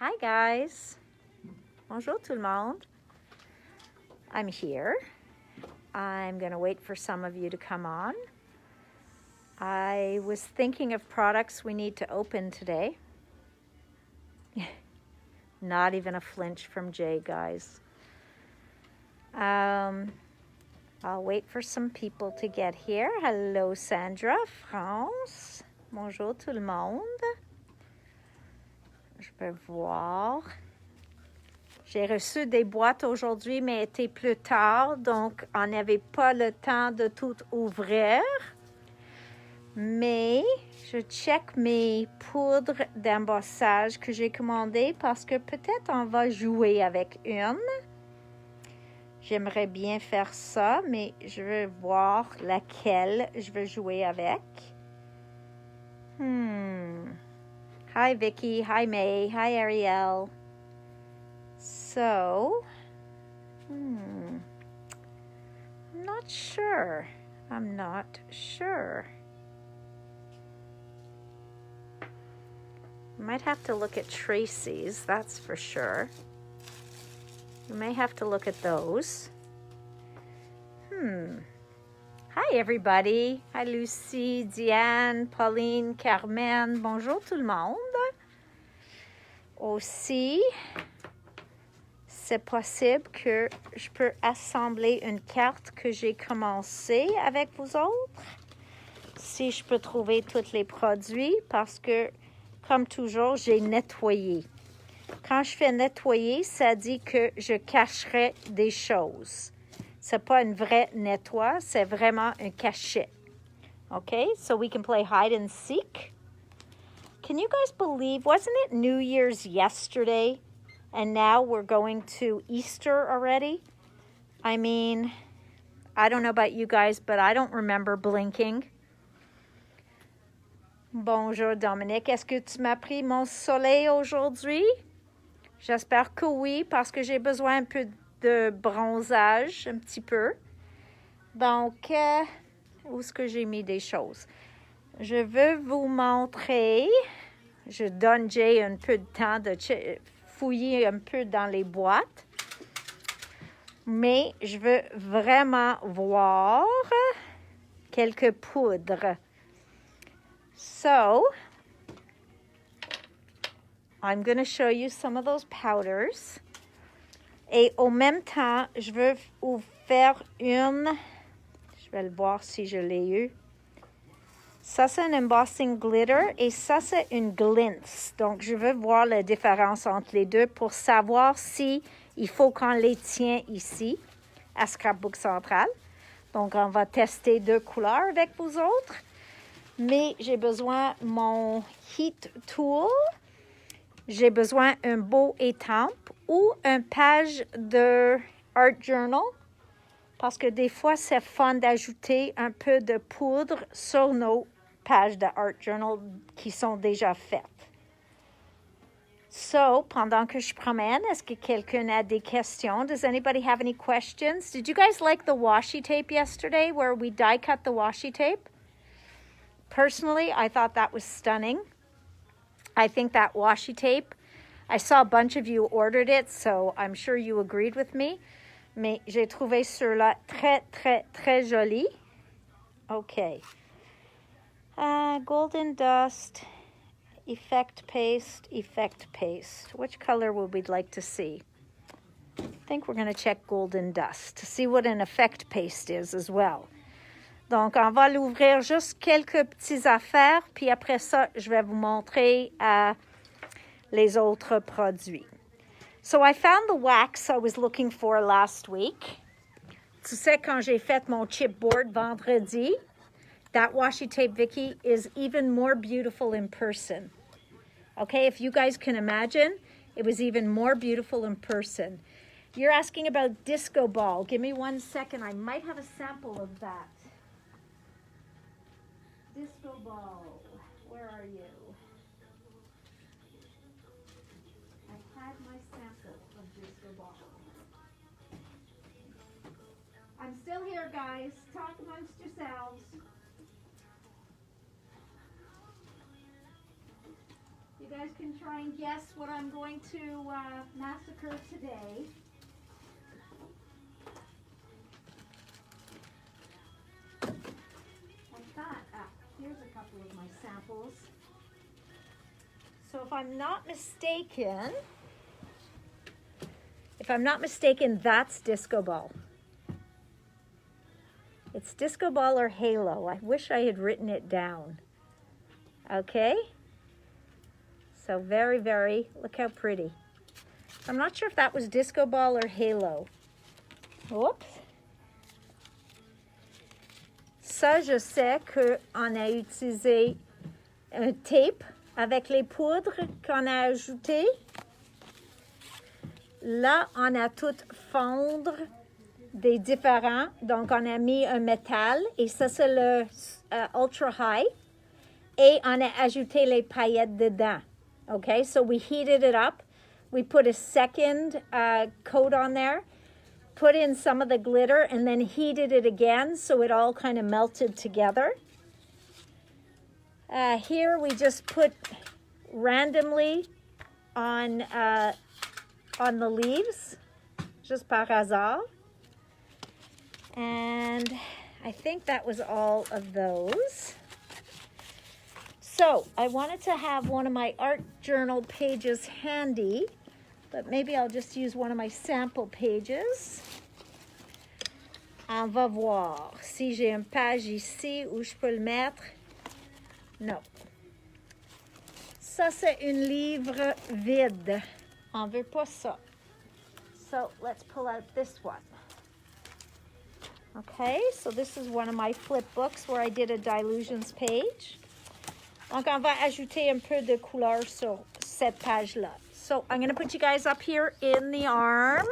Hi guys. Bonjour tout le monde. I'm here. I'm going to wait for some of you to come on. I was thinking of products we need to open today. Not even a flinch from Jay, guys. I'll wait for some people to get here. Hello, Sandra, France. Bonjour tout le monde. Je peux voir. J'ai reçu des boîtes aujourd'hui, mais était plus tard, donc on n'avait pas le temps de tout ouvrir. Mais je check mes poudres d'embossage que j'ai commandées parce que peut-être on va jouer avec une. J'aimerais bien faire ça, mais je veux voir laquelle je veux jouer avec. Hi, Vicky. Hi, May. Hi, Ariel. So, I'm not sure. I'm not sure. You might have to look at Tracy's, that's for sure. You may have to look at those. Hi, everybody. Hi, Lucie, Diane, Pauline, Carmen. Bonjour tout le monde. Aussi, c'est possible que je peux assembler une carte que j'ai commencé avec vous autres. Si je peux trouver tous les produits, parce que, comme toujours, j'ai nettoyé. Quand je fais nettoyer, ça dit que je cacherai des choses. C'est pas une vraie nettoie, c'est vraiment un cachet. Okay, so we can play hide and seek. Can you guys believe, wasn't it New Year's yesterday? And now we're going to Easter already? I mean, I don't know about you guys, but I don't remember blinking. Bonjour Dominique, est-ce que tu m'as pris mon soleil aujourd'hui? J'espère que oui, parce que j'ai besoin un peu de bronzage, un petit peu. Donc, où est-ce que j'ai mis des choses? Je veux vous montrer, je donne Jay un peu de temps de fouiller un peu dans les boîtes, mais je veux vraiment voir quelques poudres. So, I'm going to show you some of those powders. Et au même temps, je veux vous faire une... Je vais le voir si je l'ai eu. Ça, c'est un embossing glitter et ça, c'est une glints. Donc, je veux voir la différence entre les deux pour savoir si il faut qu'on les tient ici, à Scrapbook Central. Donc, on va tester deux couleurs avec vous autres. Mais j'ai besoin de mon heat tool. J'ai besoin d'un beau étampe ou une page de art journal. Parce que des fois, c'est fun d'ajouter un peu de poudre sur nos pages de art journal qui sont déjà faites. So, pendant que je promène, est-ce que quelqu'un a des questions? Does anybody have any questions? Did you guys like the washi tape yesterday where we die cut the washi tape? Personally, I thought that was stunning. I think that washi tape, I saw a bunch of you ordered it, so I'm sure you agreed with me. Mais j'ai trouvé ceux-là très, très, très jolis. OK. Golden Dust, Effect Paste, Effect Paste. Which color would we like to see? I think we're going to check Golden Dust to see what an Effect Paste is as well. Donc, on va l'ouvrir juste quelques petites affaires, puis après ça, je vais vous montrer les autres produits. So, I found the wax I was looking for last week. Tu sais, quand j'ai fait mon chipboard vendredi, that washi tape, Vicky, is even more beautiful in person. Okay, if you guys can imagine, it was even more beautiful in person. You're asking about disco ball. Give me 1 second. I might have a sample of that. Disco ball, where are you? I had my sample of disco ball. I'm still here, guys. Talk amongst yourselves. You guys can try and guess what I'm going to massacre today. I thought, here's a couple of my samples. So if I'm not mistaken, that's Disco Ball. It's Disco Ball or Halo. I wish I had written it down. Okay? So very, very, look how pretty. I'm not sure if that was Disco Ball or Halo. Oups. Ça, je sais qu'on a utilisé un tape avec les poudres qu'on a ajoutées. Là, on a tout fondre des différents. Donc, on a mis un métal et ça, c'est le Ultra High. Et on a ajouté les paillettes dedans. Okay, so we heated it up. We put a second coat on there, put in some of the glitter, and then heated it again so it all kind of melted together. Here we just put randomly on the leaves, just par hasard. And I think that was all of those. So I wanted to have one of my art journal pages handy, but maybe I'll just use one of my sample pages. On va voir si j'ai une page ici où je peux le mettre. Non. Ça, c'est un livre vide. On veut pas ça. So let's pull out this one. Okay, so this is one of my flip books where I did a Dilutions page. Donc, on va ajouter un peu de couleur sur cette page-là. So, I'm going to put you guys up here in the arm.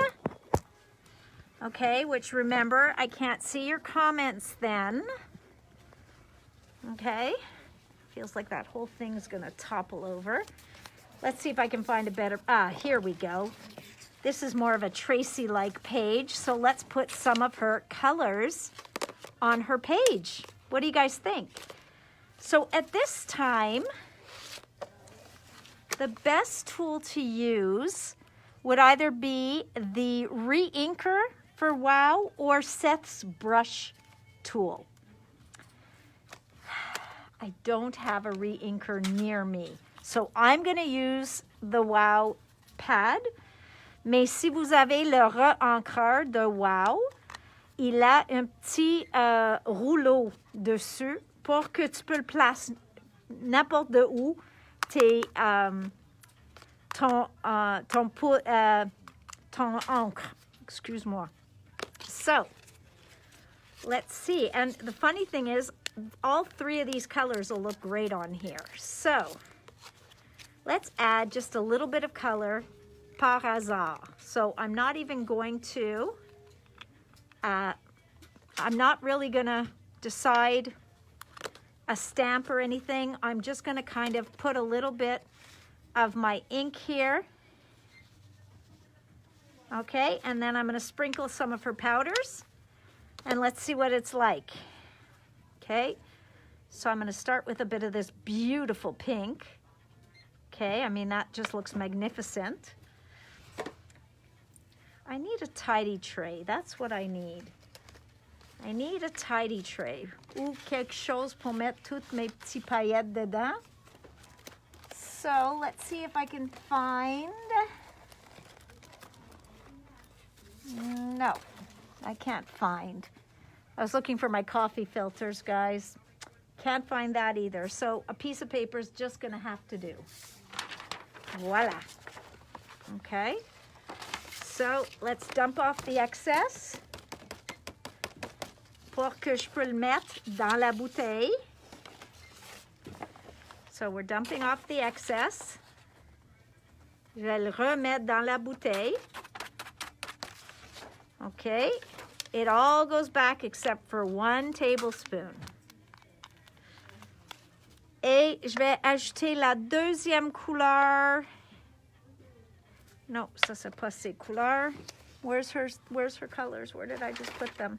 Okay, which remember, I can't see your comments then. Okay, feels like that whole thing's going to topple over. Let's see if I can find a better, here we go. This is more of a Tracy-like page, so let's put some of her colors on her page. What do you guys think? So at this time, the best tool to use would either be the re-inker for WOW or Seth's brush tool. I don't have a re-inker near me, so I'm going to use the WOW pad. Mais si vous avez le re-encreur de WOW, il a un petit rouleau dessus pour que tu peux le placer n'importe où ton encre. Excuse-moi. So, let's see. And the funny thing is, all three of these colors will look great on here. So, let's add just a little bit of color par hasard. So, I'm not even going to, I'm not really going to decide a stamp or anything. I'm just going to kind of put a little bit of my ink here. Okay, and then I'm going to sprinkle some of her powders, and let's see what it's like. Okay, so I'm going to start with a bit of this beautiful pink. Okay, I mean, that just looks magnificent. I need a tidy tray. That's what I need. I need a tidy tray ou quelque chose pour mettre toutes mes petites paillettes dedans. So let's see if I can find. No, I can't find. I was looking for my coffee filters, guys. Can't find that either. So a piece of paper is just going to have to do. Voila. Okay. So let's dump off the excess pour que je peux le mettre dans la bouteille. So we're dumping off the excess. Je vais le remettre dans la bouteille. Okay, it all goes back except for 1 tablespoon. Et je vais ajouter la deuxième couleur. No, ça c'est pas ces couleurs. Where's her colors? Where did I just put them?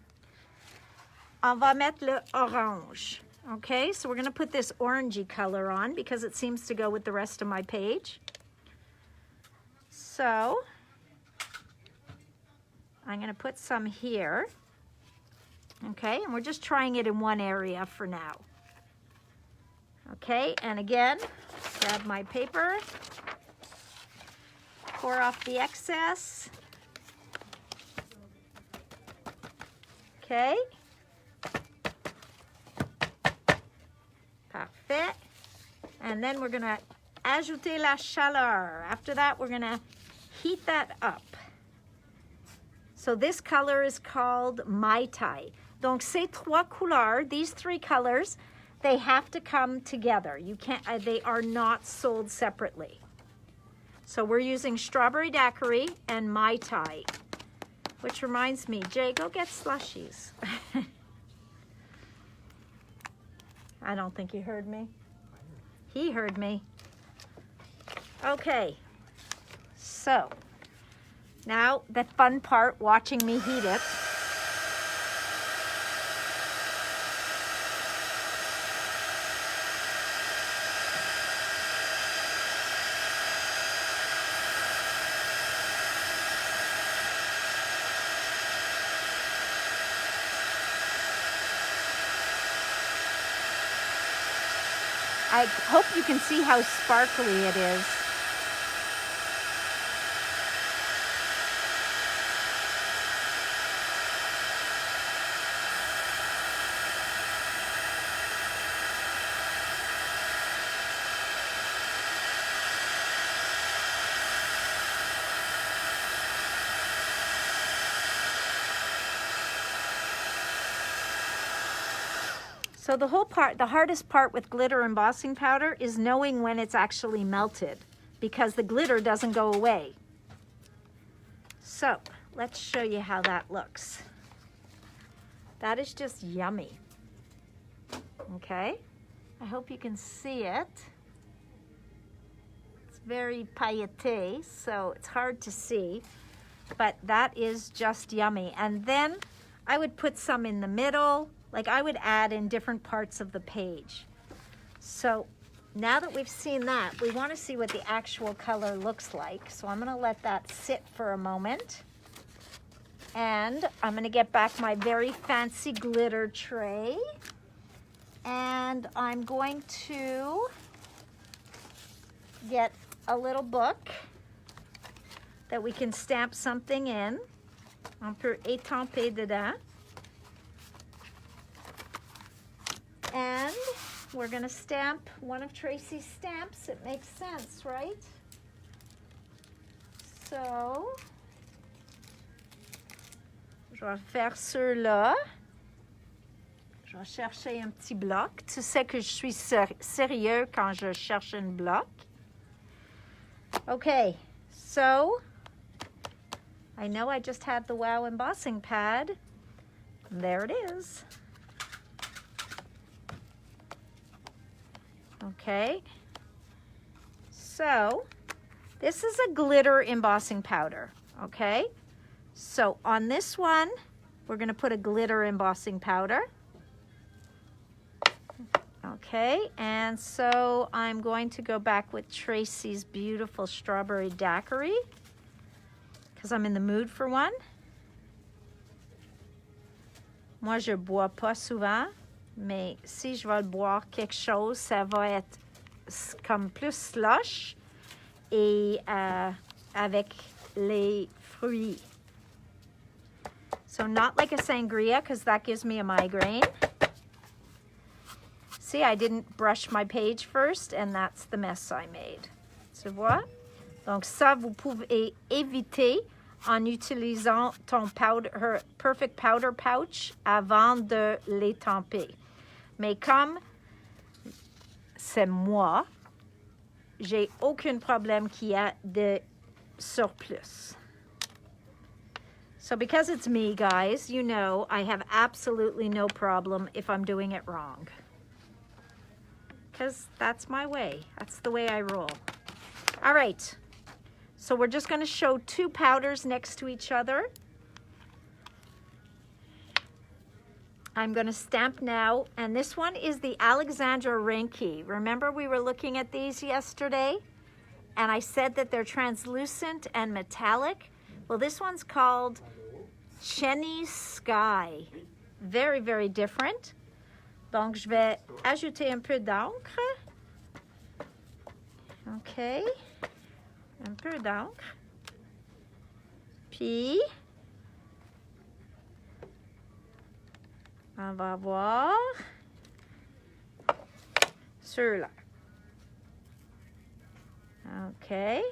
On va mettre le orange. Okay, so we're going to put this orangey color on because it seems to go with the rest of my page. So I'm going to put some here. Okay, and we're just trying it in one area for now. Okay, and again, grab my paper, pour off the excess. Okay. Parfait. And then we're going to ajouter la chaleur. After that, we're going to heat that up. So this color is called Mai Tai. Donc ces trois couleurs, these three colors, they have to come together. You can't, they are not sold separately. So we're using Strawberry Daiquiri and Mai Tai. Which reminds me, Jay, go get slushies. I don't think he heard me. He heard me. Okay, so now the fun part, watching me heat it. I hope you can see how sparkly it is. So the whole part, the hardest part with glitter embossing powder is knowing when it's actually melted because the glitter doesn't go away. So let's show you how that looks. That is just yummy. Okay, I hope you can see it. It's very pailleté, so it's hard to see, but that is just yummy. And then I would put some in the middle. Like I would add in different parts of the page. So now that we've seen that, we want to see what the actual color looks like. So I'm going to let that sit for a moment. And I'm going to get back my very fancy glitter tray. And I'm going to get a little book that we can stamp something in. On peut étamper dedans. And we're going to stamp one of Tracy's stamps. It makes sense, right? So, je vais faire ceux-là. Je vais chercher un petit bloc. Tu sais que je suis sérieux quand je cherche un bloc. Okay, so I know I just had the Wow embossing pad. There it is. Okay, so this is a glitter embossing powder, okay? So on this one, we're going to put a glitter embossing powder. Okay, and so I'm going to go back with Tracy's beautiful Strawberry Daiquiri because I'm in the mood for one. Moi, je bois pas souvent. Mais si je vais boire quelque chose, ça va être comme plus slush et avec les fruits. So not like a sangria because that gives me a migraine. See, I didn't brush my page first and that's the mess I made. Tu vois? Donc ça, vous pouvez éviter en utilisant ton powder, perfect powder pouch avant de l'étamper. Mais comme c'est moi, j'ai aucun problème qu'il y a de surplus. So because it's me, guys, you know I have absolutely no problem if I'm doing it wrong. Because that's my way. That's the way I roll. All right. So we're just going to show two powders next to each other. I'm going to stamp now, and this one is the Alexandra Rinky. Remember we were looking at these yesterday, and I said that they're translucent and metallic? Well, this one's called Cheney Sky. Very, very different. Donc, je vais ajouter un peu d'encre. OK. Un peu d'encre. Puis, on va voir ceux-là. Okay,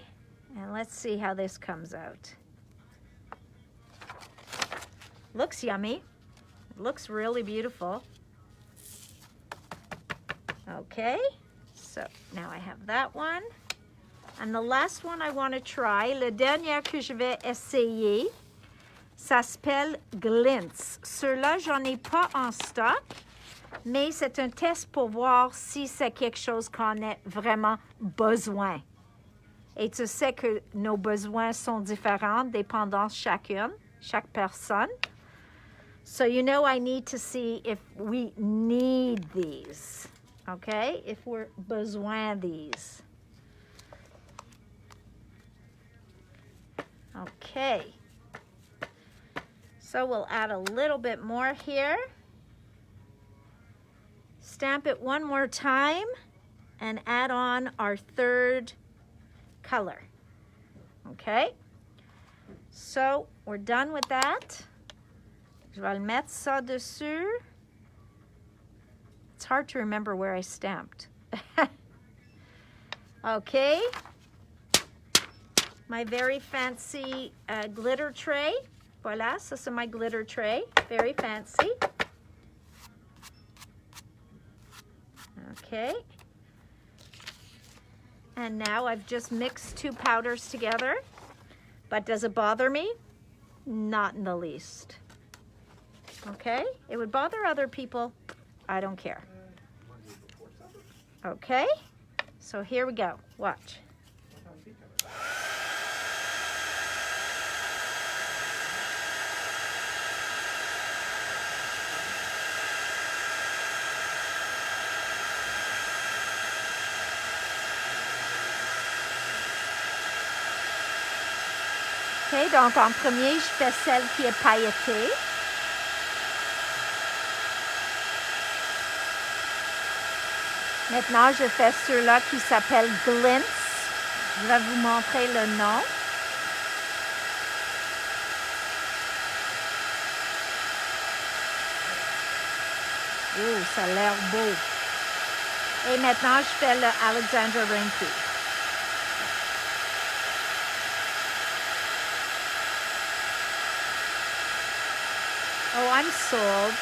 and let's see how this comes out. Looks yummy. Looks really beautiful. Okay, so now I have that one. And the last one I want to try, le dernier que je vais essayer, ça s'appelle Glints. Ceux-là, j'en ai pas en stock, mais c'est un test pour voir si c'est quelque chose qu'on a vraiment besoin. Et tu sais que nos besoins sont différents, dépendant chaque personne. So you know I need to see if we need these, okay? If we're besoin these. Okay. So we'll add a little bit more here. Stamp it one more time and add on our third color. Okay. So we're done with that. Je vais le mettre ça dessus. It's hard to remember where I stamped. Okay. My very fancy glitter tray. Voilà, ça c'est my glitter tray. Very fancy. Okay. And now I've just mixed two powders together. But does it bother me? Not in the least. Okay? It would bother other people. I don't care. Okay? So here we go. Watch. OK, donc en premier, je fais celle qui est pailletée. Maintenant, je fais ceux-là qui s'appellent Glints. Je vais vous montrer le nom. Oh, ça a l'air beau. Et maintenant, je fais le Alexandra Rinky. Oh, I'm sold.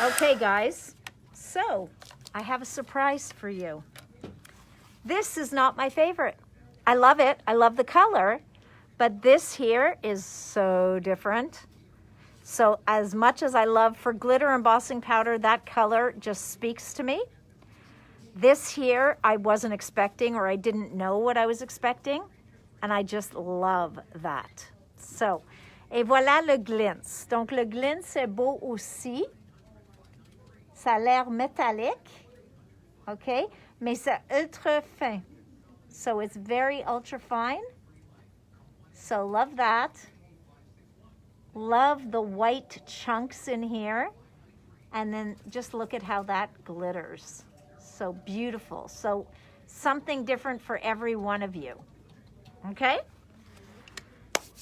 Okay, guys, so I have a surprise for you. This is not my favorite. I love it. I love the color, but this here is so different. So as much as I love for glitter embossing powder, that color just speaks to me. This here, I wasn't expecting, or I didn't know what I was expecting, and I just love that. So, et voilà le Glints. Donc, le Glints, c'est beau aussi. Ça a l'air métallique, okay? Mais c'est ultra fin. So, it's very ultra fine. So, love that. Love the white chunks in here. And then just look at how that glitters. So beautiful. So something different for every one of you. Okay?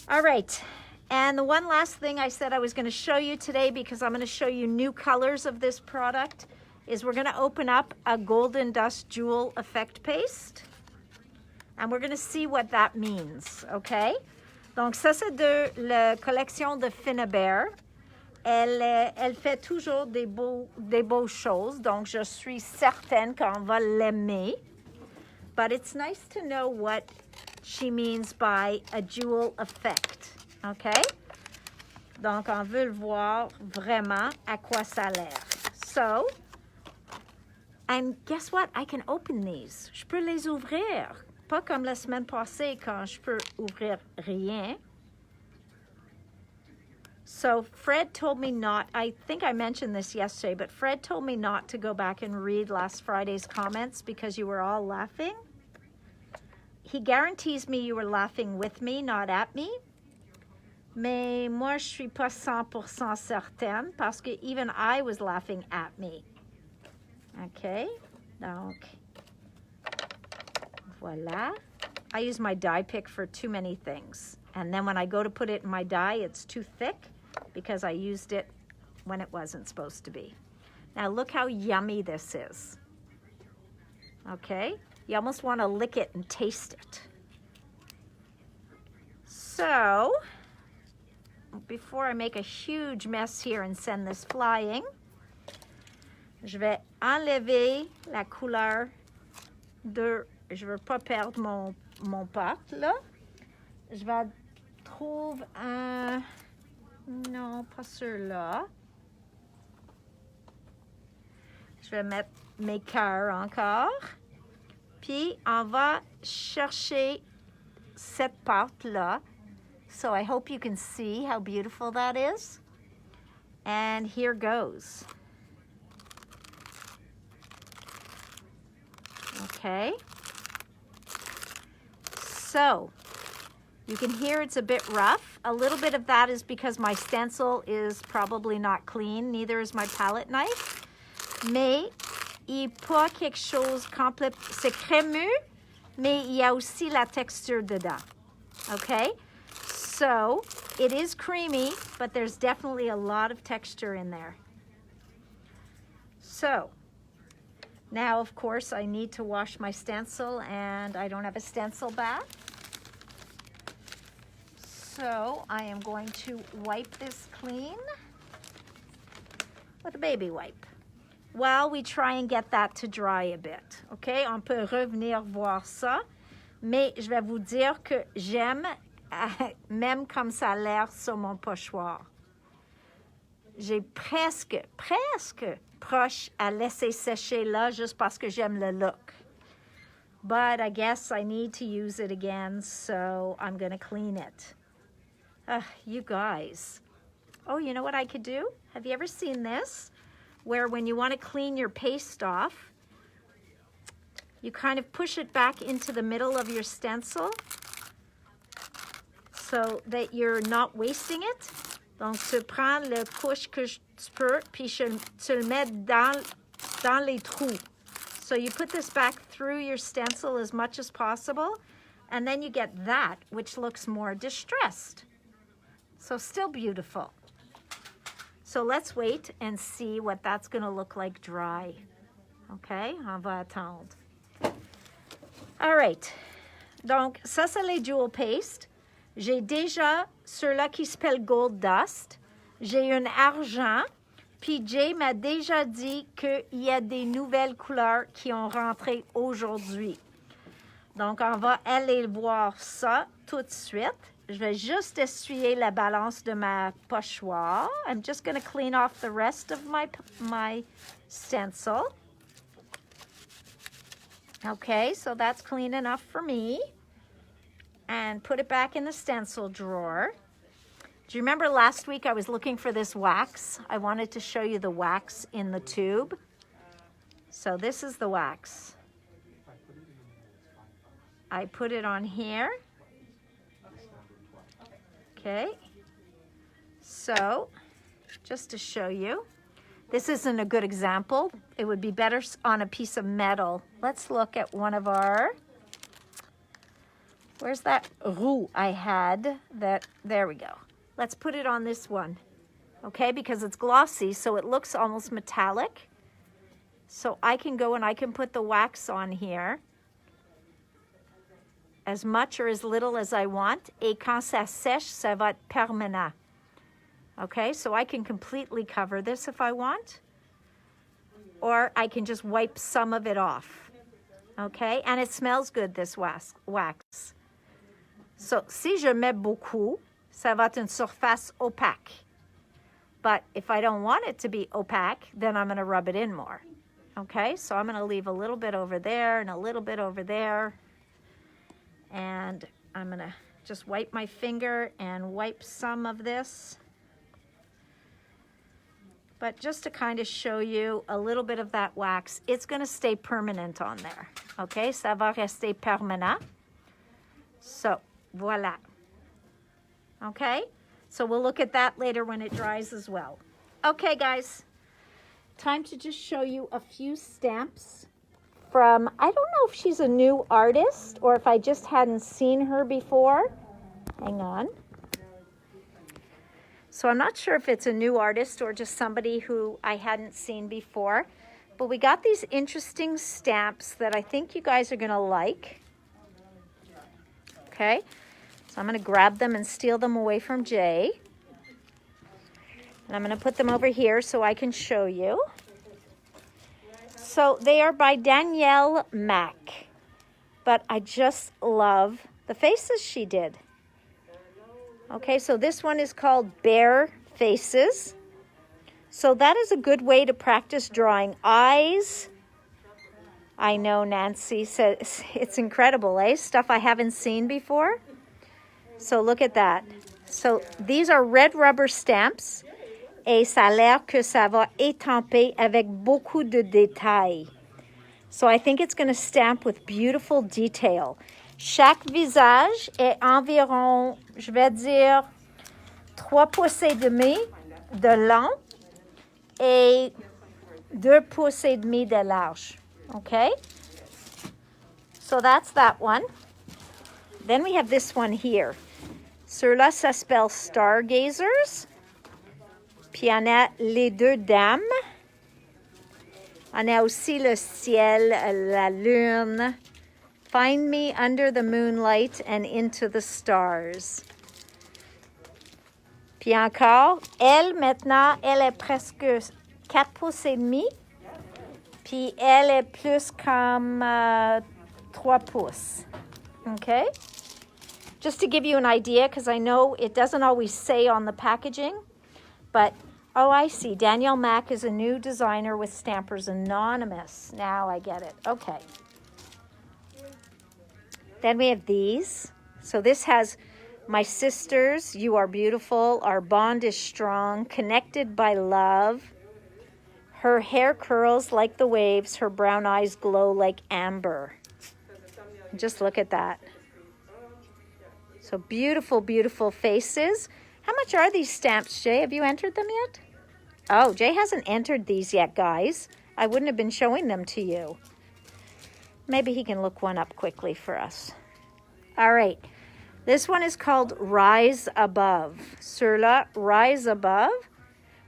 All right. And the one last thing I said I was going to show you today, because I'm going to show you new colors of this product, is we're going to open up a Golden Dust Jewel Effect Paste. And we're going to see what that means. Okay? Donc ça, c'est de la collection de Finnebear. Elle fait toujours des beaux choses, donc je suis certaine qu'on va l'aimer. But it's nice to know what she means by a jewel effect, okay? Donc, on veut le voir vraiment à quoi ça a l'air. So, and guess what? I can open these. Je peux les ouvrir. pas comme la semaine passée quand je peux ouvrir rien. So Fred told me not, I think I mentioned this yesterday, but Fred told me not to go back and read last Friday's comments because you were all laughing. He guarantees me you were laughing with me, not at me. Mais moi, je suis pas 100% certaine parce que even I was laughing at me. Okay, donc, voilà. I use my die pick for too many things. And then when I go to put it in my die, it's too thick because I used it when it wasn't supposed to be. Now look how yummy this is. Okay, you almost want to lick it and taste it. So, before I make a huge mess here and send this flying, je vais enlever la couleur de... Je veux pas perdre mon pot, là. Je vais trouver un... Non, pas celui-là. Je vais mettre mes cœurs encore. Puis, on va chercher cette pâte-là. So I hope you can see how beautiful that is. And here goes. Okay. So, you can hear it's a bit rough. A little bit of that is because my stencil is probably not clean. Neither is my palette knife. Mais, il n'y a pas quelque chose complet. C'est crémeux, mais il y a aussi la texture dedans. Okay? So, it is creamy, but there's definitely a lot of texture in there. So, now, of course, I need to wash my stencil, and I don't have a stencil bath. So, I am going to wipe this clean with a baby wipe while we try and get that to dry a bit. Okay, on peut revenir voir ça, mais je vais vous dire que j'aime, même comme ça a l'air sur mon pochoir. J'ai presque proche à laisser sécher là juste parce que j'aime le look. But I guess I need to use it again, so I'm going to clean it. You guys. Oh, you know what I could do? Have you ever seen this? Where when you want to clean your paste off, you kind of push it back into the middle of your stencil so that you're not wasting it. Donc, tu prends le couche que tu peux, puis tu le mets dans les trous. So you put this back through your stencil as much as possible, and then you get that, which looks more distressed. So still beautiful. So let's wait and see what that's going to look like dry. Okay, on va attendre. All right. Donc, ça, c'est les jewel paste. J'ai déjà ceux-là qui s'appellent Gold Dust. J'ai un argent. Puis Jay m'a déjà dit qu'il y a des nouvelles couleurs qui ont rentré aujourd'hui. Donc, on va aller voir ça tout de suite. Je vais juste essuyer la balance de ma pochoir. I'm just going to clean off the rest of my stencil. Okay, so that's clean enough for me. And put it back in the stencil drawer. Do you remember last week I was looking for this wax? I wanted to show you the wax in the tube. So this is the wax. I put it on here. Okay. So, just to show you, this isn't a good example. It would be better on a piece of metal. Let's look at one of our... Where's that roux I had? There we go. Let's put it on this one, okay? Because it's glossy, so it looks almost metallic. So I can go and I can put the wax on here as much or as little as I want. Et quand ça sèche, ça va être permanent. Okay, so I can completely cover this if I want. Or I can just wipe some of it off. Okay, and it smells good, this wax. So, si je mets beaucoup, ça va être une surface opaque. But if I don't want it to be opaque, then I'm going to rub it in more. Okay, so I'm going to leave a little bit over there and a little bit over there. And I'm gonna just wipe my finger and wipe some of this. But just to kind of show you a little bit of that wax, it's gonna stay permanent on there. Okay, ça va rester permanent. So, voila. Okay, so we'll look at that later when it dries as well. Okay, guys, time to just show you a few stamps from, I don't know if she's a new artist or if I just hadn't seen her before. Hang on. So I'm not sure if it's a new artist or just somebody who I hadn't seen before, but we got these interesting stamps that I think you guys are gonna like. Okay, so I'm gonna grab them and steal them away from Jay. And I'm gonna put them over here so I can show you. So they are by Danielle Mack, but I just love the faces she did. Okay, so this one is called Bear Faces. So that is a good way to practice drawing eyes. I know Nancy says it's incredible, eh? Stuff I haven't seen before. So look at that. So these are red rubber stamps. Et ça a l'air que ça va étamper avec beaucoup de détails. So I think it's going to stamp with beautiful detail. Chaque visage est environ, je vais dire, 3 pouces et demi de long et 2 pouces et demi de large. Okay? So that's that one. Then we have this one here. Ceux-là, ça s'appelle Stargazers. Puis on a les deux dames. On a aussi le ciel, la lune. Find me under the moonlight and into the stars. Puis encore, elle maintenant, elle est presque 4 pouces et demi. Puis elle est plus comme 3 pouces. Okay? Just to give you an idea, because I know it doesn't always say on the packaging, but, oh, I see. Danielle Mack is a new designer with Stampers Anonymous. Now I get it. Okay. Then we have these. So this has my sisters, you are beautiful, our bond is strong, connected by love. Her hair curls like the waves, her brown eyes glow like amber. Just look at that. So beautiful, beautiful faces. How much are these stamps, Jay? Have you entered them yet? Oh, Jay hasn't entered these yet, guys. I wouldn't have been showing them to you. Maybe he can look one up quickly for us. All right. This one is called Rise Above. Sur-là, Rise Above.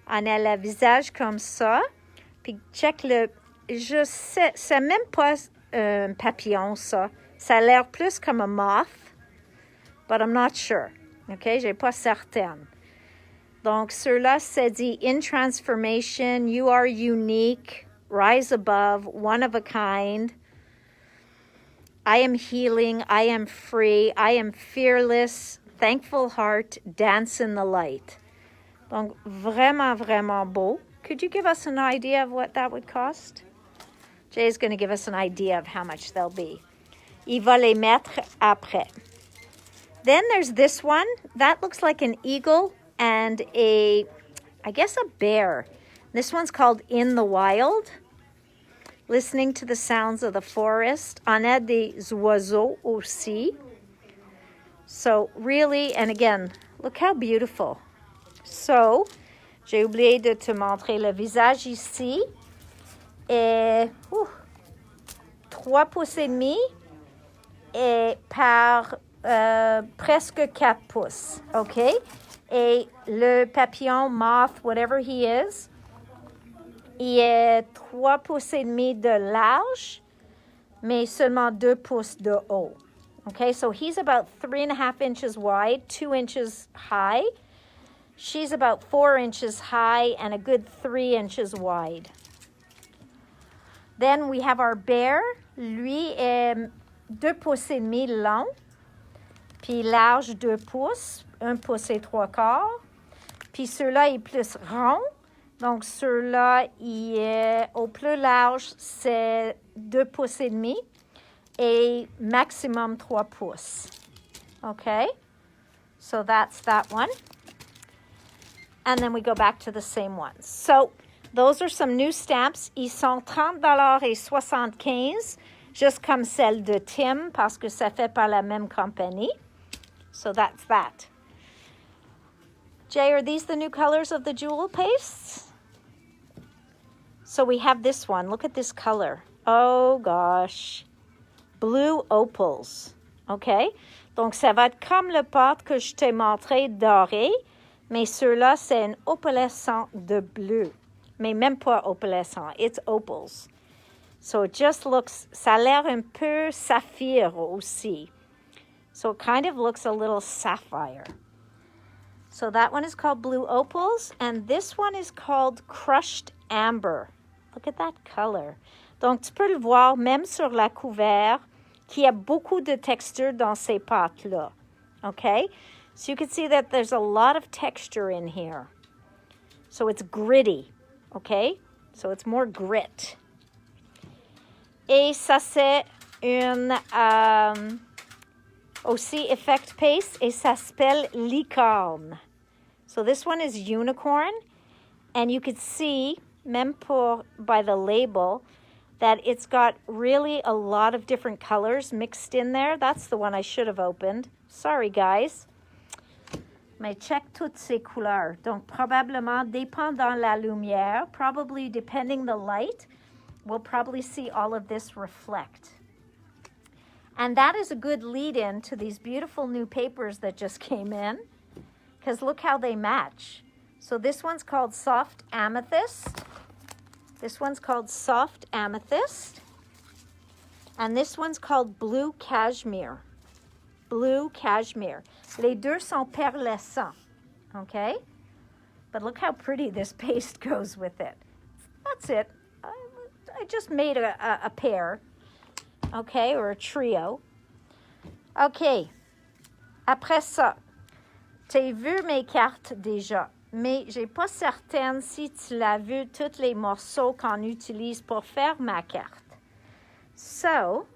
On a le visage comme ça. Puis check le... Je sais, c'est même pas un papillon, ça. Ça a l'air plus comme un moth. But I'm not sure. OK? J'ai pas certaine. Donc, sur-là, c'est dit, in transformation, you are unique. Rise above, one of a kind. I am healing, I am free, I am fearless, thankful heart, dance in the light. Donc, vraiment, vraiment beau. Could you give us an idea of what that would cost? Jay's going to give us an idea of how much they'll be. Il va les mettre après. Then there's this one. That looks like an eagle and I guess a bear. This one's called In the Wild. Listening to the sounds of the forest. On a des oiseaux aussi. So really, and again, look how beautiful. So, j'ai oublié de te montrer le visage ici. Et 3 pouces et demi et par presque 4 pouces. OK? Et le papillon, moth, whatever he is, il est 3 pouces et demi de large, mais seulement 2 pouces de haut. Okay, so he's about 3.5 inches wide, 2 inches high. She's about 4 inches high and a good 3 inches wide. Then we have our bear. Lui est 2 pouces et demi long, puis large 2 pouces, 1 pouce et 3 quarts. Puis ceux-là est plus rond. Donc, ceux-là, il est au plus large, c'est 2 pouces et demi. et maximum 3 pouces. Okay, so that's that one. And then we go back to the same ones. So those are some new stamps. Ils sont $30,75, juste comme celle de Tim, parce que c'est fait par la même compagnie. So that's that. Jay, are these the new colors of the jewel pastes? So we have this one. Look at this color. Oh gosh. Blue opals. OK? Donc, ça va être comme le pot que je t'ai montré doré, mais ceux-là, c'est un opalescent de bleu. Mais même pas opalescent. It's opals. So it just looks, ça a l'air un peu saphir aussi. So it kind of looks a little sapphire. So that one is called Blue Opals, and this one is called Crushed Amber. Look at that color. Donc, tu peux le voir même sur la couvert, qu'il y a beaucoup de texture dans ces pâtes-là. Okay? So you can see that there's a lot of texture in here. So it's gritty. Okay? So it's more grit. Et ça, c'est une aussi effect paste, et ça s'appelle licorne. So this one is unicorn, and you could see, même by the label, that it's got really a lot of different colors mixed in there. That's the one I should have opened. Sorry, guys. Mais check toutes ces couleurs. Donc, probablement, dépendant la lumière, probably depending the light, we'll probably see all of this reflect. And that is a good lead-in to these beautiful new papers that just came in, because look how they match. So this one's called Soft Amethyst. This one's called Soft Amethyst. And this one's called Blue Cashmere. Blue Cashmere. Les deux sont pearlescents, okay? But look how pretty this paste goes with it. That's it. I just made a pair. OK, or a trio. OK. Après ça, tu as vu mes cartes déjà, mais je n'ai pas certaine si tu l'as vu tous les morceaux qu'on utilise pour faire ma carte. So,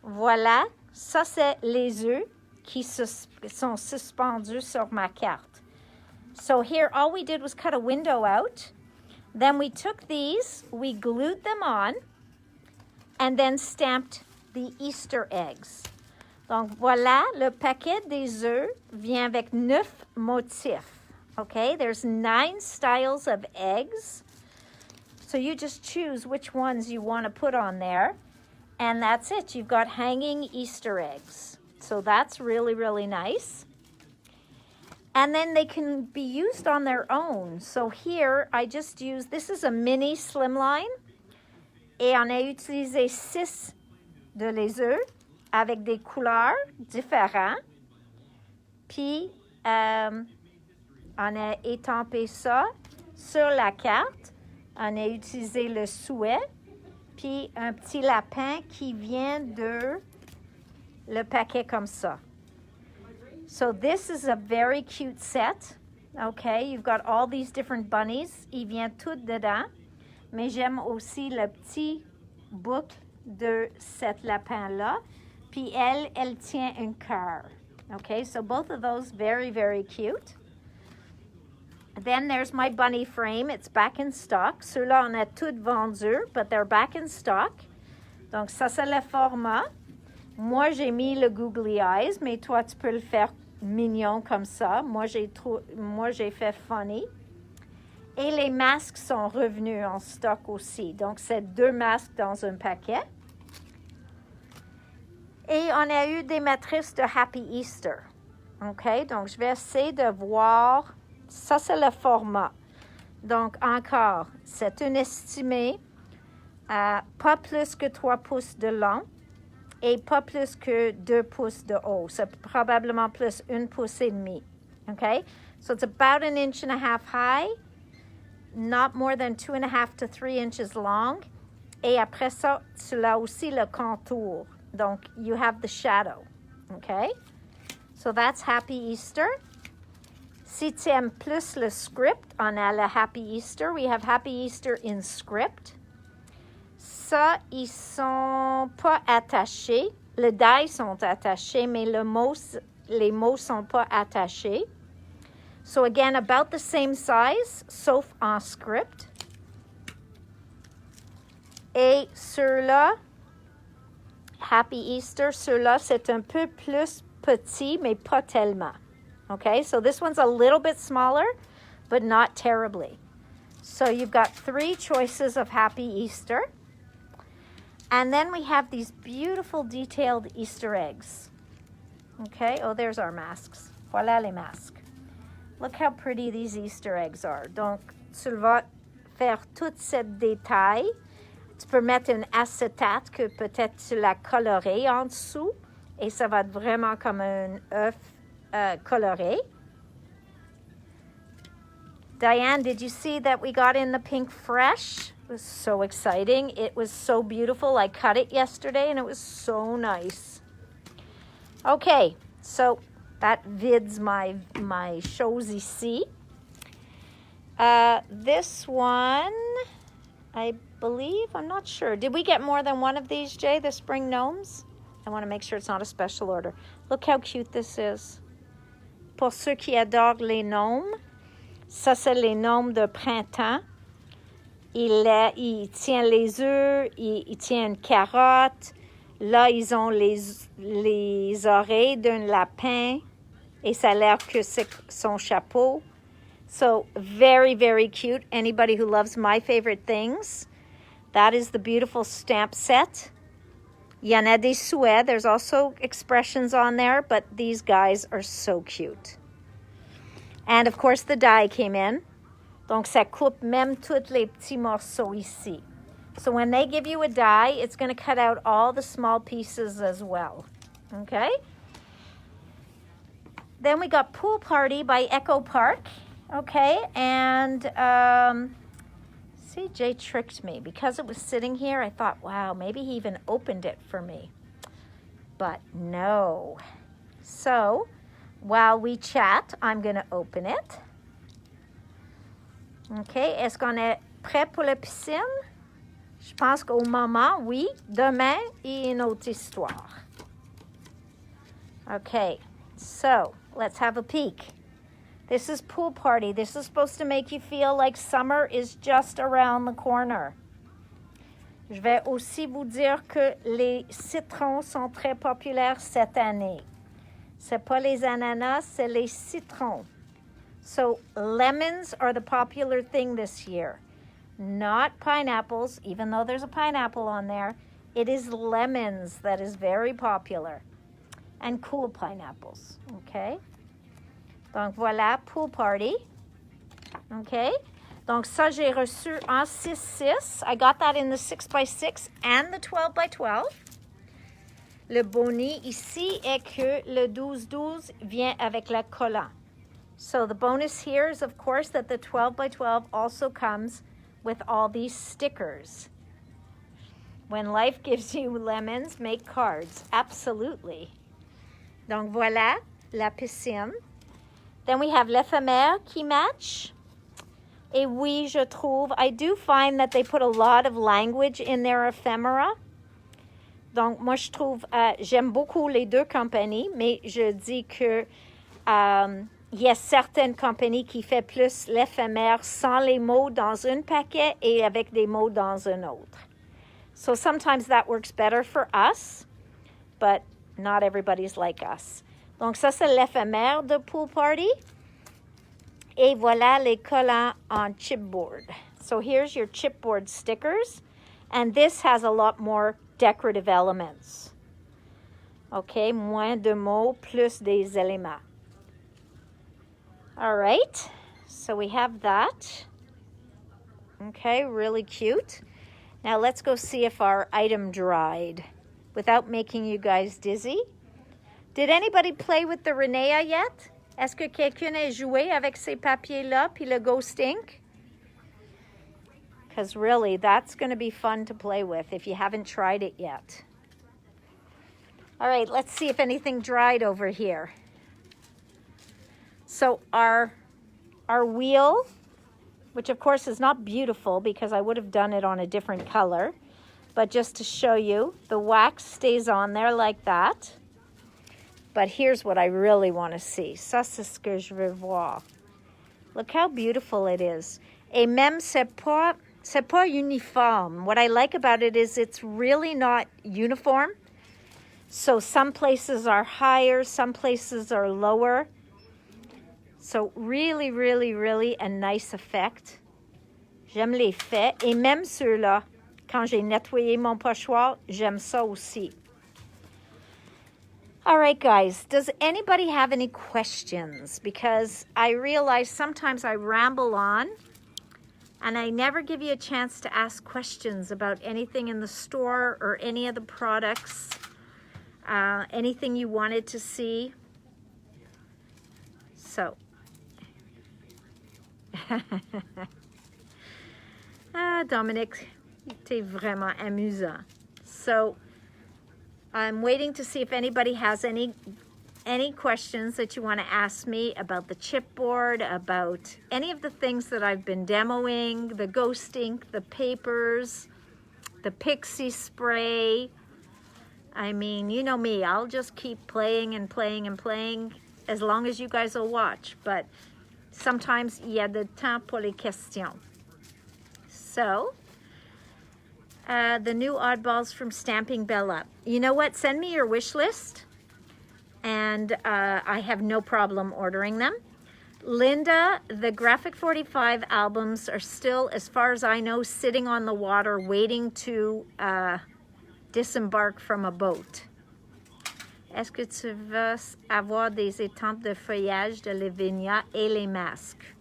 voilà, ça c'est les œufs qui sont suspendus sur ma carte. So here, all we did was cut a window out. Then we took these, we glued them on, and then stamped the Easter eggs. Donc, voilà, le paquet des œufs vient avec 9 motifs. Okay, there's 9 styles of eggs. So you just choose which ones you want to put on there. And that's it. You've got hanging Easter eggs. So that's really, really nice. And then they can be used on their own. So here, I just use, this is a mini slimline. Et on a utilisé 6 de les œufs avec des couleurs différentes. Puis, on a étampé ça sur la carte. On a utilisé le souhait. Puis, un petit lapin qui vient de le paquet comme ça. So, this is a very cute set. Okay, you've got all these different bunnies. Ils viennent tout dedans. Mais j'aime aussi le petit boucle de cet lapin-là. Puis elle tient un cœur. Okay, so both of those very, very cute. Then there's my bunny frame. It's back in stock. Ceux-là, on a toutes vendus, but they're back in stock. Donc, ça, c'est le format. Moi, j'ai mis le googly eyes, mais toi, tu peux le faire mignon comme ça. Moi, j'ai fait funny. Et les masques sont revenus en stock aussi. Donc, c'est 2 masques dans un paquet. Et on a eu des matrices de Happy Easter. OK? Donc, je vais essayer de voir. Ça, c'est le format. Donc, encore, c'est une estimée à pas plus que 3 pouces de long et pas plus que 2 pouces de haut. C'est probablement plus 1 pouce et demi. OK? So, it's about 1.5 inches high. Not more than 2.5 to 3 inches long. Et après ça, tu as aussi le contour. Donc, you have the shadow. Okay? So that's Happy Easter. Si tu aimes plus le script, on a le Happy Easter. We have Happy Easter in script. Ça, ils sont pas attachés. Le die sont attachés, mais les mots sont pas attachés. So again, about the same size, sauf en script. Et ceux-là, Happy Easter, ceux-là, c'est un peu plus petit, mais pas tellement. Okay, so this one's a little bit smaller, but not terribly. So you've got 3 choices of Happy Easter. And then we have these beautiful detailed Easter eggs. Okay, oh, there's our masks. Voilà les masques. Look how pretty these Easter eggs are. Donc, tu vas faire toute cette détail. Tu peux mettre une acétate que peut-être tu l'as colorée en dessous. Et ça va être vraiment comme un œuf coloré. Diane, did you see that we got in the pink fresh? It was so exciting. It was so beautiful. I cut it yesterday and it was so nice. Okay, so that vids my choses ici. This one, I believe, I'm not sure. Did we get more than one of these, Jay, the spring gnomes? I want to make sure it's not a special order. Look how cute this is. Pour ceux qui adorent les gnomes, ça c'est les gnomes de printemps. Il tient les œufs, il tient une carotte. Là, ils ont les oreilles d'un lapin et ça a l'air que c'est son chapeau. So, very, very cute. Anybody who loves my favorite things, that is the beautiful stamp set. Il y en a des souhaits. There's also expressions on there, but these guys are so cute. And, of course, the die came in. Donc, ça coupe même tous les petits morceaux ici. So when they give you a die, it's going to cut out all the small pieces as well. Okay? Then we got Pool Party by Echo Park. Okay, and see, Jay tricked me. Because it was sitting here, I thought, wow, maybe he even opened it for me. But no. So, while we chat, I'm going to open it. Okay, est-ce qu'on est prêt pour la piscine? Je pense qu'au moment, oui. Demain, il y a une autre histoire. Okay, so let's have a peek. This is Pool Party. This is supposed to make you feel like summer is just around the corner. Je vais aussi vous dire que les citrons sont très populaires cette année. C'est pas les ananas, c'est les citrons. So lemons are the popular thing this year. Not pineapples, even though there's a pineapple on there. It is lemons that is very popular. And cool pineapples, okay? Donc, voilà, Pool Party. Okay? Donc, ça, j'ai reçu en 6x6. I got that in the 6x6 and the 12x12. Le bonus ici est que le 12-12 vient avec le collant. So, the bonus here is, of course, that the 12x12 also comes with all these stickers. When life gives you lemons, make cards. Absolutely. Donc, voilà, la piscine. Then we have l'éphémère qui match. Et oui, je trouve, I do find that they put a lot of language in their ephemera. Donc, moi, je trouve, j'aime beaucoup les deux compagnies, mais je dis que il y a certaines compagnies qui font plus l'éphémère sans les mots dans un paquet et avec des mots dans un autre. So sometimes that works better for us, but not everybody's like us. Donc, ça, c'est l'éphémère de Pool Party. Et voilà les collants en chipboard. So, here's your chipboard stickers. And this has a lot more decorative elements. Okay, moins de mots, plus des éléments. All right, so we have that. Okay, really cute. Now, let's go see if our item dried without making you guys dizzy. Did anybody play with the Renea yet? Est-ce que quelqu'un a joué avec ces papiers-là puis le ghost ink? Because really, that's going to be fun to play with if you haven't tried it yet. All right, let's see if anything dried over here. So our wheel, which of course is not beautiful because I would have done it on a different color, but just to show you, the wax stays on there like that. But here's what I really want to see. Ça, c'est ce que je veux voir. Look how beautiful it is. Et même, c'est pas uniforme. What I like about it is it's really not uniform. So some places are higher, some places are lower. So really, really, really a nice effect. J'aime l'effet. Et même ceux-là, quand j'ai nettoyé mon pochoir, j'aime ça aussi. All right, guys, does anybody have any questions? Because I realize sometimes I ramble on and I never give you a chance to ask questions about anything in the store or any of the products, anything you wanted to see. So, Dominique, t'es vraiment amusant. So, I'm waiting to see if anybody has any questions that you want to ask me about the chipboard, about any of the things that I've been demoing, the ghost ink, the papers, the pixie spray. I mean, you know me, I'll just keep playing and playing and playing as long as you guys will watch. But sometimes, il y a de temps pour les questions. So, the new oddballs from Stamping Bella. You know what? Send me your wish list, and I have no problem ordering them. Linda, the Graphic 45 albums are still, as far as I know, sitting on the water waiting to disembark from a boat. Est-ce que tu veux avoir des étampes de feuillage de Lavinia et les masques?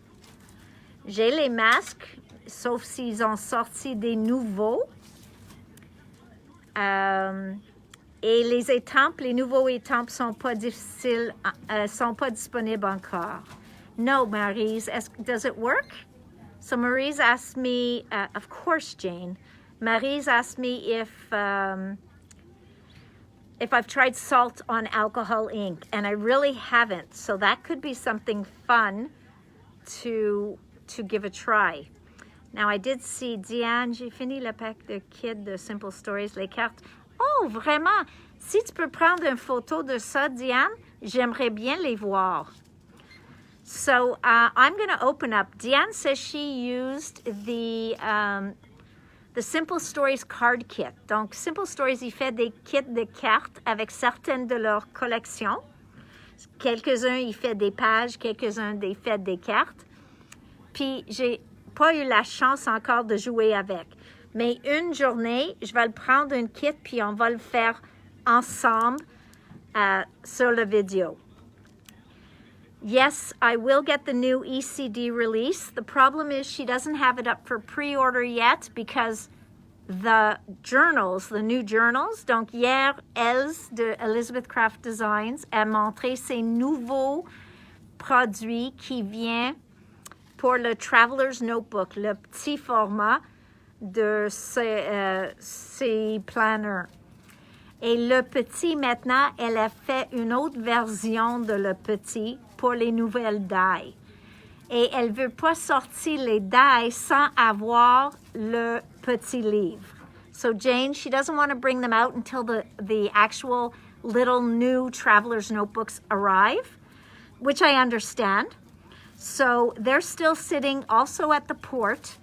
J'ai les masques, sauf s'ils ont sorti des nouveaux. Et les étampes, les nouveaux étampes sont pas difficiles, sont pas disponibles encore. No, Maryse, does it work? So Maryse asked me, of course, Jane. Maryse asked me if I've tried salt on alcohol ink, and I really haven't. So that could be something fun to give a try. Now, I did see, Diane, j'ai fini le pack de kits de Simple Stories, les cartes. Oh, vraiment? Si tu peux prendre une photo de ça, Diane, j'aimerais bien les voir. So, I'm going to open up. Diane says she used the Simple Stories card kit. Donc, Simple Stories, il fait des kits de cartes avec certaines de leurs collections. Quelques-uns, il fait des pages, quelques-uns, il fait des cartes. Puis, j'ai pas eu la chance encore de jouer avec. Mais une journée, je vais le prendre un kit, puis on va le faire ensemble sur la vidéo. Yes, I will get the new ECD release. The problem is she doesn't have it up for pre-order yet because the journals, the new journals, donc hier, Els de Elizabeth Craft Designs a montré ses nouveaux produits qui viennent pour le Traveler's Notebook, le petit format de ces planners. Et le petit, maintenant, elle a fait une autre version de le petit pour les nouvelles dies. Et elle ne veut pas sortir les dies sans avoir le petit livre. So Jane, she doesn't want to bring them out until the actual little new Traveler's Notebooks arrive, which I understand. So they're still sitting also at the port.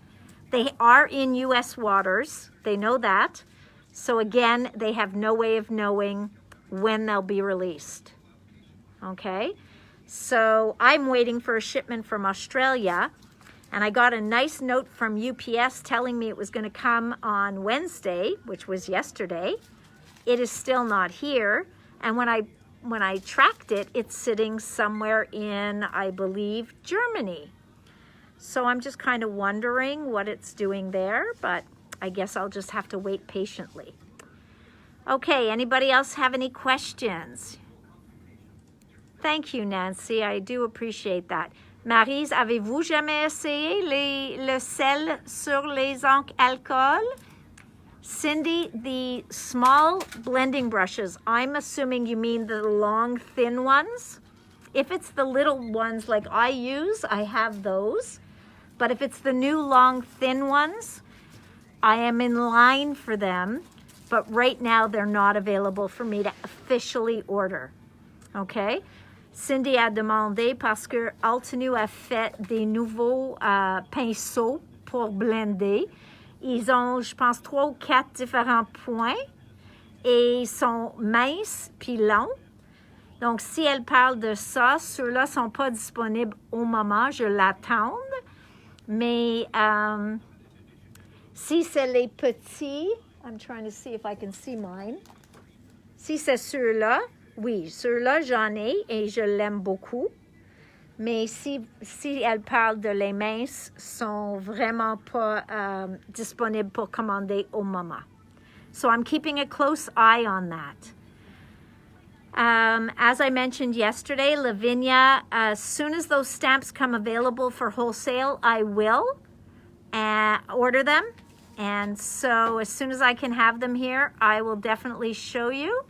They are in U.S. waters. They know that. So again, they have no way of knowing when they'll be released. Okay? So I'm waiting for a shipment from Australia. And I got a nice note from UPS telling me it was going to come on Wednesday, which was yesterday. It is still not here. And when I tracked it, it's sitting somewhere in, I believe, Germany. So I'm just kind of wondering what it's doing there, but I guess I'll just have to wait patiently. Okay, anybody else have any questions? Thank you, Nancy. I do appreciate that. Maryse, avez-vous jamais essayé le sel sur les encres alcool? Cindy, the small blending brushes, I'm assuming you mean the long, thin ones. If it's the little ones like I use, I have those. But if it's the new, long, thin ones, I am in line for them, but right now they're not available for me to officially order. OK? Cindy a demandé parce que Altenew a fait des nouveaux pinceaux pour blender. Ils ont, je pense, 3 ou 4 différents points et ils sont minces puis longs. Donc, si elle parle de ça, ceux-là ne sont pas disponibles au moment, je l'attends. Mais si c'est les petits, I'm trying to see if I can see mine. Si c'est ceux-là, oui, ceux-là, j'en ai et je l'aime beaucoup. Mais si elle parle de les minces, sont vraiment pas disponibles pour commander au moment. So I'm keeping a close eye on that. As I mentioned yesterday, Lavinia, as soon as those stamps come available for wholesale, I will order them. And so as soon as I can have them here, I will definitely show you.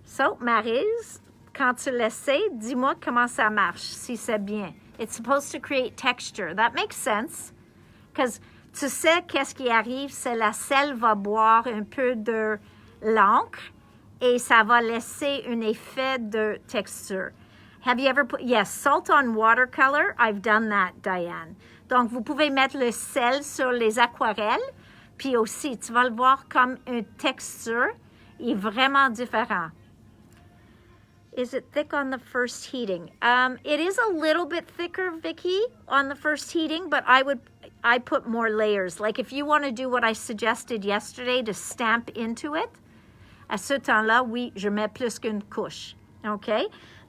So, Maryse, quand tu le sais, dis-moi comment ça marche, si c'est bien. It's supposed to create texture. That makes sense. Because tu sais qu'est-ce qui arrive, c'est la sel va boire un peu de l'encre et ça va laisser un effet de texture. Have you ever put, yes, salt on watercolor? I've done that, Diane. Donc, vous pouvez mettre le sel sur les aquarelles, puis aussi, tu vas le voir comme une texture est vraiment différent. Is it thick on the first heating? It is a little bit thicker, Vicky, on the first heating, but I put more layers. Like if you want to do what I suggested yesterday to stamp into it, à ce temps-là, oui, je mets plus qu'une couche. OK?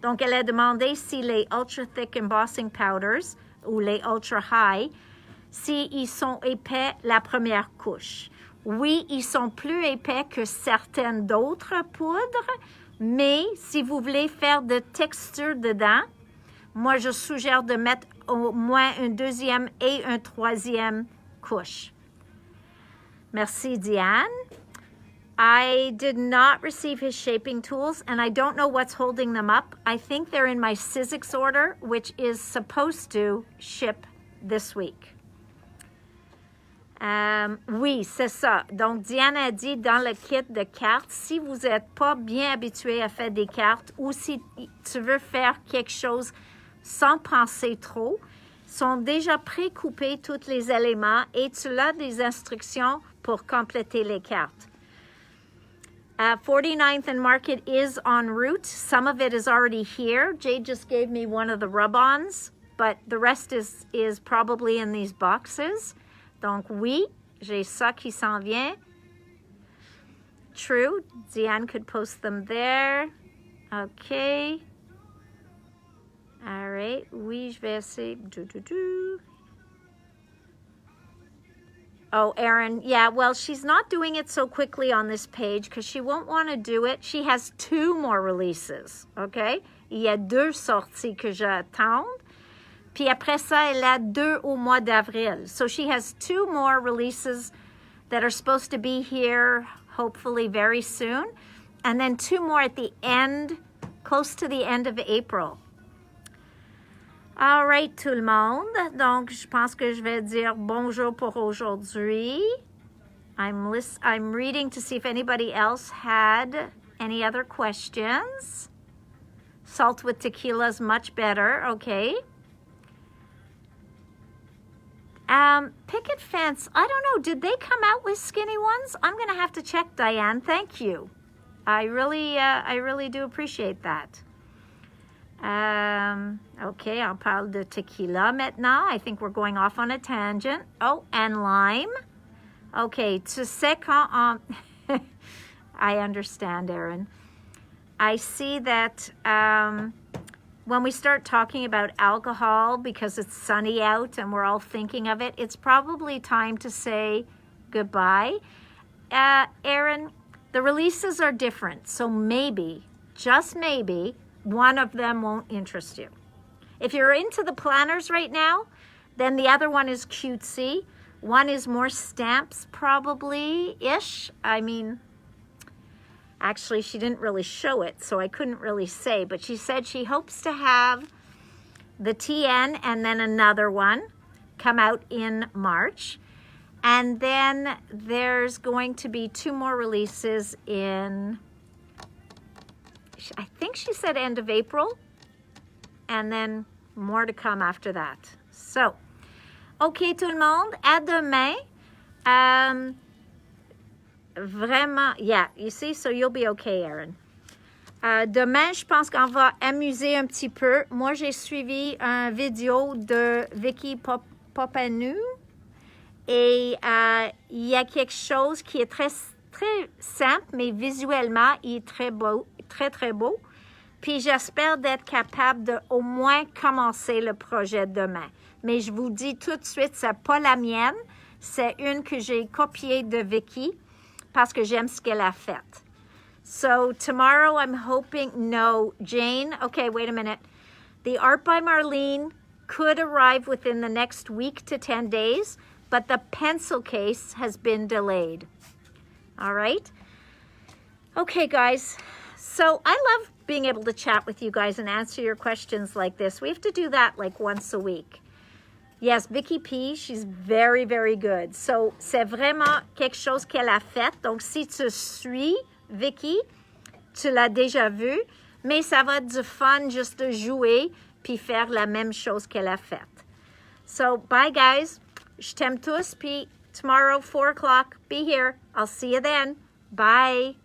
Donc, elle a demandé si les ultra thick embossing powders ou les ultra high, si ils sont épais la première couche. Oui, ils sont plus épais que certaines d'autres poudres, mais si vous voulez faire de texture dedans, moi, je suggère de mettre au moins une deuxième et une troisième couche. Merci, Diane. I did not receive his shaping tools, and I don't know what's holding them up. I think they're in my Sizzix order, which is supposed to ship this week. Oui, c'est ça. Donc, Diane a dit dans le kit de cartes, si vous n'êtes pas bien habitué à faire des cartes ou si tu veux faire quelque chose sans penser trop, sont déjà pré-coupés tous les éléments et tu as des instructions pour compléter les cartes. 49th and Market is en route. Some of it is already here. Jade just gave me one of the rub-ons, but the rest is probably in these boxes. Donc oui, j'ai ça qui s'en vient. True, Diane could post them there. Okay. All right, oui, je vais essayer. Oh, Erin, yeah, well, she's not doing it so quickly on this page because she won't want to do it. She has 2 more releases, okay? Il y a 2 sorties que j'attends. Puis après ça, elle a 2 au mois d'avril. So she has 2 more releases that are supposed to be here hopefully very soon. And then 2 more at the end, close to the end of April. All right, tout le monde. Donc, je pense que je vais dire bonjour pour aujourd'hui. I'm reading to see if anybody else had any other questions. Salt with tequila is much better, okay. Picket fence, I don't know, did they come out with skinny ones? I'm going to have to check, Diane. Thank you. I really do appreciate that. Okay, on parle de tequila maintenant. I think we're going off on a tangent. Oh, and lime. Okay, tu sais quand on... I understand, Erin. I see that when we start talking about alcohol because it's sunny out and we're all thinking of it, it's probably time to say goodbye. Erin, the releases are different, so maybe, just maybe, one of them won't interest you. If you're into the planners right now, then the other one is cutesy. One is more stamps probably-ish. I mean, actually, she didn't really show it, so I couldn't really say. But she said she hopes to have the TN and then another one. come out in March. And then there's going to be 2 more releases in, I think she said end of April. And then more to come after that. So, OK tout le monde, à demain. Vraiment, yeah, you see, so you'll be okay, Erin. Demain, je pense qu'on va amuser un petit peu. Moi, j'ai suivi une vidéo de Vicky Popanou et il y a quelque chose qui est très, très simple, mais visuellement, il est très beau, très, très beau. Puis j'espère d'être capable de au moins commencer le projet demain. Mais je vous dis tout de suite, c'est pas la mienne, c'est une que j'ai copiée de Vicky parce que j'aime ce qu'elle a fait. So tomorrow I'm hoping, no, Jane, okay, wait a minute. The art by Marlene could arrive within the next week to 10 days, but the pencil case has been delayed. All right? Okay, guys. So I love being able to chat with you guys and answer your questions like this. We have to do that like once a week. Yes, Vicky P, she's very, very good. So, c'est vraiment quelque chose qu'elle a fait. Donc, si tu suis Vicky, tu l'as déjà vu, mais ça va être du fun juste de jouer puis faire la même chose qu'elle a faite. So, bye guys. Je t'aime tous, puis tomorrow, 4 o'clock, be here. I'll see you then. Bye.